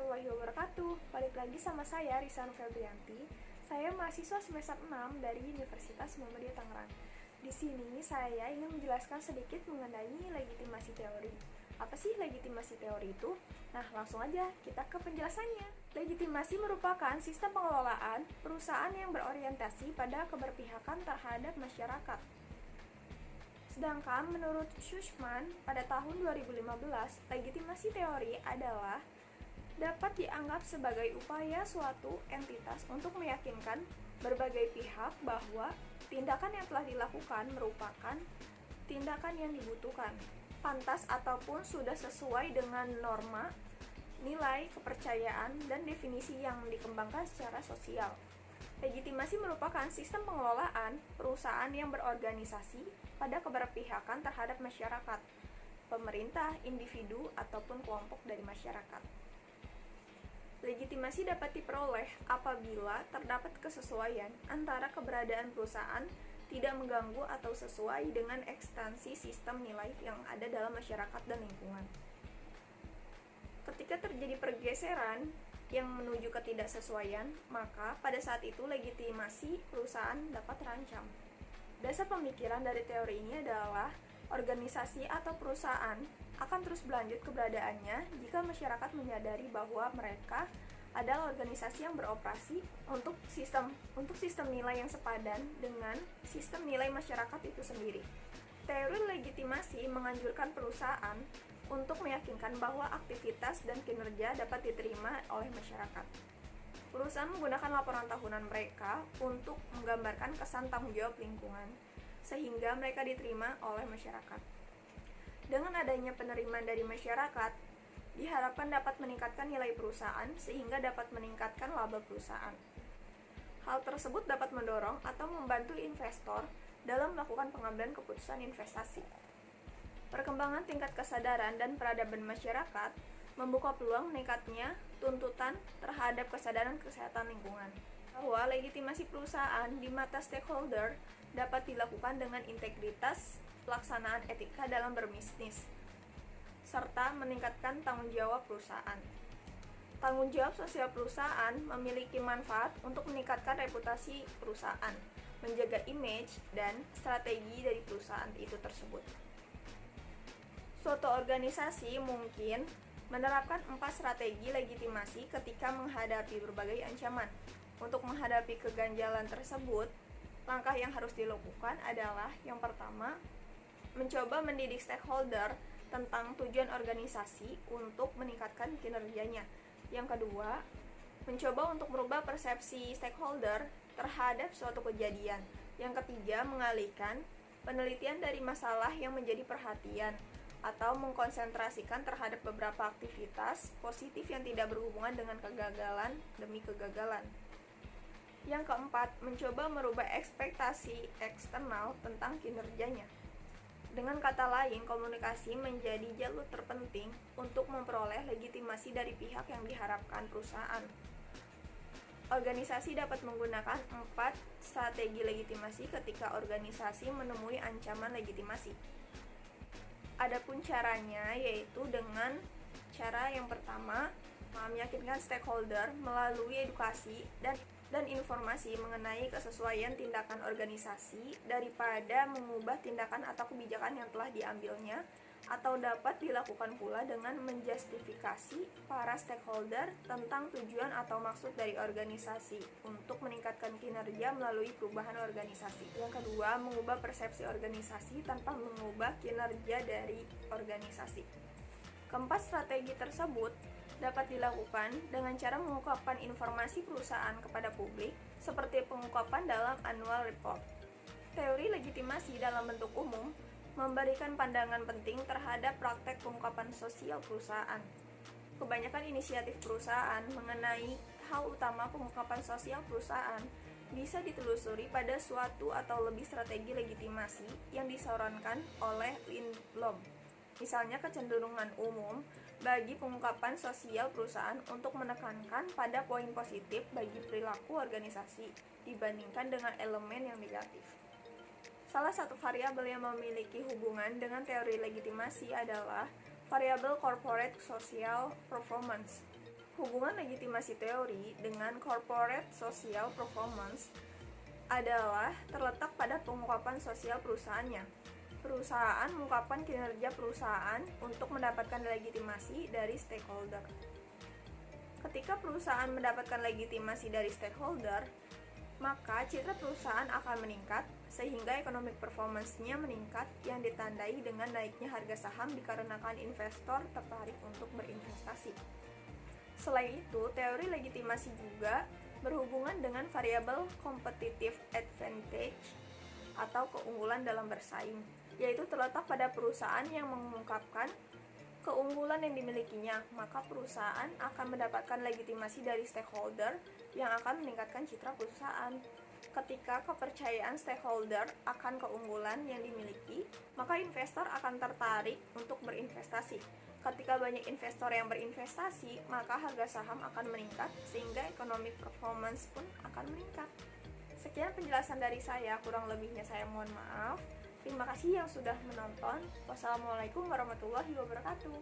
warahmatullahi wabarakatuh. Balik lagi sama saya, Risan Febrianti. Saya mahasiswa semester 6 dari Universitas Muhammadiyah Tangerang. Di sini saya ingin menjelaskan sedikit mengenai legitimasi teori. Apa sih legitimasi teori itu? Nah, langsung aja kita ke penjelasannya. Legitimasi merupakan sistem pengelolaan perusahaan yang berorientasi pada keberpihakan terhadap masyarakat. Sedangkan menurut Schumann pada tahun 2015, legitimasi teori adalah dapat dianggap sebagai upaya suatu entitas untuk meyakinkan berbagai pihak bahwa tindakan yang telah dilakukan merupakan tindakan yang dibutuhkan, pantas ataupun sudah sesuai dengan norma, nilai, kepercayaan, dan definisi yang dikembangkan secara sosial. Legitimasi merupakan sistem pengelolaan perusahaan yang berorganisasi pada keberpihakan terhadap masyarakat, pemerintah, individu, ataupun kelompok dari masyarakat. Legitimasi dapat diperoleh apabila terdapat kesesuaian antara keberadaan perusahaan tidak mengganggu atau sesuai dengan ekstensi sistem nilai yang ada dalam masyarakat dan lingkungan. Ketika terjadi pergeseran yang menuju ketidaksesuaian, maka pada saat itu legitimasi perusahaan dapat terancam. Dasar pemikiran dari teori ini adalah organisasi atau perusahaan akan terus berlanjut keberadaannya jika masyarakat menyadari bahwa mereka adalah organisasi yang beroperasi untuk sistem nilai yang sepadan dengan sistem nilai masyarakat itu sendiri. Teori legitimasi menganjurkan perusahaan untuk meyakinkan bahwa aktivitas dan kinerja dapat diterima oleh masyarakat. Perusahaan menggunakan laporan tahunan mereka untuk menggambarkan kesan tanggung jawab lingkungan, sehingga mereka diterima oleh masyarakat. Dengan adanya penerimaan dari masyarakat, diharapkan dapat meningkatkan nilai perusahaan sehingga dapat meningkatkan laba perusahaan. Hal tersebut dapat mendorong atau membantu investor dalam melakukan pengambilan keputusan investasi. Perkembangan tingkat kesadaran dan peradaban masyarakat membuka peluang meningkatnya tuntutan terhadap kesadaran kesehatan lingkungan. Bahwa legitimasi perusahaan di mata stakeholder dapat dilakukan dengan integritas pelaksanaan etika dalam berbisnis, serta meningkatkan tanggung jawab perusahaan. Tanggung jawab sosial perusahaan memiliki manfaat untuk meningkatkan reputasi perusahaan, menjaga image dan strategi dari perusahaan itu tersebut. Suatu organisasi mungkin menerapkan 4 strategi legitimasi ketika menghadapi berbagai ancaman. Untuk menghadapi keganjalan tersebut, langkah yang harus dilakukan adalah yang pertama, mencoba mendidik stakeholder tentang tujuan organisasi untuk meningkatkan kinerjanya. Yang kedua, mencoba untuk merubah persepsi stakeholder terhadap suatu kejadian. Yang ketiga, mengalihkan penelitian dari masalah yang menjadi perhatian atau mengkonsentrasikan terhadap beberapa aktivitas positif yang tidak berhubungan dengan kegagalan demi kegagalan. Yang keempat, mencoba merubah ekspektasi eksternal tentang kinerjanya. Dengan kata lain, komunikasi menjadi jalur terpenting untuk memperoleh legitimasi dari pihak yang diharapkan perusahaan. Organisasi dapat menggunakan 4 strategi legitimasi ketika organisasi menemui ancaman legitimasi. Adapun caranya yaitu dengan cara yang pertama, meyakinkan stakeholder melalui edukasi dan informasi mengenai kesesuaian tindakan organisasi daripada mengubah tindakan atau kebijakan yang telah diambilnya, atau dapat dilakukan pula dengan menjustifikasi para stakeholder tentang tujuan atau maksud dari organisasi untuk meningkatkan kinerja melalui perubahan organisasi. Yang kedua, mengubah persepsi organisasi tanpa mengubah kinerja dari organisasi. Keempat strategi tersebut dapat dilakukan dengan cara mengungkapkan informasi perusahaan kepada publik seperti pengungkapan dalam annual report. Teori legitimasi dalam bentuk umum memberikan pandangan penting terhadap praktek pengungkapan sosial perusahaan. Kebanyakan inisiatif perusahaan mengenai hal utama pengungkapan sosial perusahaan bisa ditelusuri pada suatu atau lebih strategi legitimasi yang disarankan oleh Lindblom. Misalnya kecenderungan umum bagi pengungkapan sosial perusahaan untuk menekankan pada poin positif bagi perilaku organisasi dibandingkan dengan elemen yang negatif. Salah satu variabel yang memiliki hubungan dengan teori legitimasi adalah variabel corporate social performance. hubungan legitimasi teori dengan corporate social performance adalah terletak pada pengungkapan sosial perusahaannya. Perusahaan mengungkapkan kinerja perusahaan untuk mendapatkan legitimasi dari stakeholder. Ketika perusahaan mendapatkan legitimasi dari stakeholder, maka citra perusahaan akan meningkat sehingga economic performance-nya meningkat yang ditandai dengan naiknya harga saham dikarenakan investor tertarik untuk berinvestasi. Selain itu, teori legitimasi juga berhubungan dengan variabel competitive advantage atau keunggulan dalam bersaing, yaitu terletak pada perusahaan yang mengungkapkan keunggulan yang dimilikinya, maka perusahaan akan mendapatkan legitimasi dari stakeholder yang akan meningkatkan citra perusahaan. Ketika kepercayaan stakeholder akan keunggulan yang dimiliki, maka investor akan tertarik untuk berinvestasi. Ketika banyak investor yang berinvestasi, maka harga saham akan meningkat sehingga economic performance pun akan meningkat. Sekian penjelasan dari saya, kurang lebihnya saya mohon maaf. Terima kasih yang sudah menonton. Wassalamualaikum warahmatullahi wabarakatuh.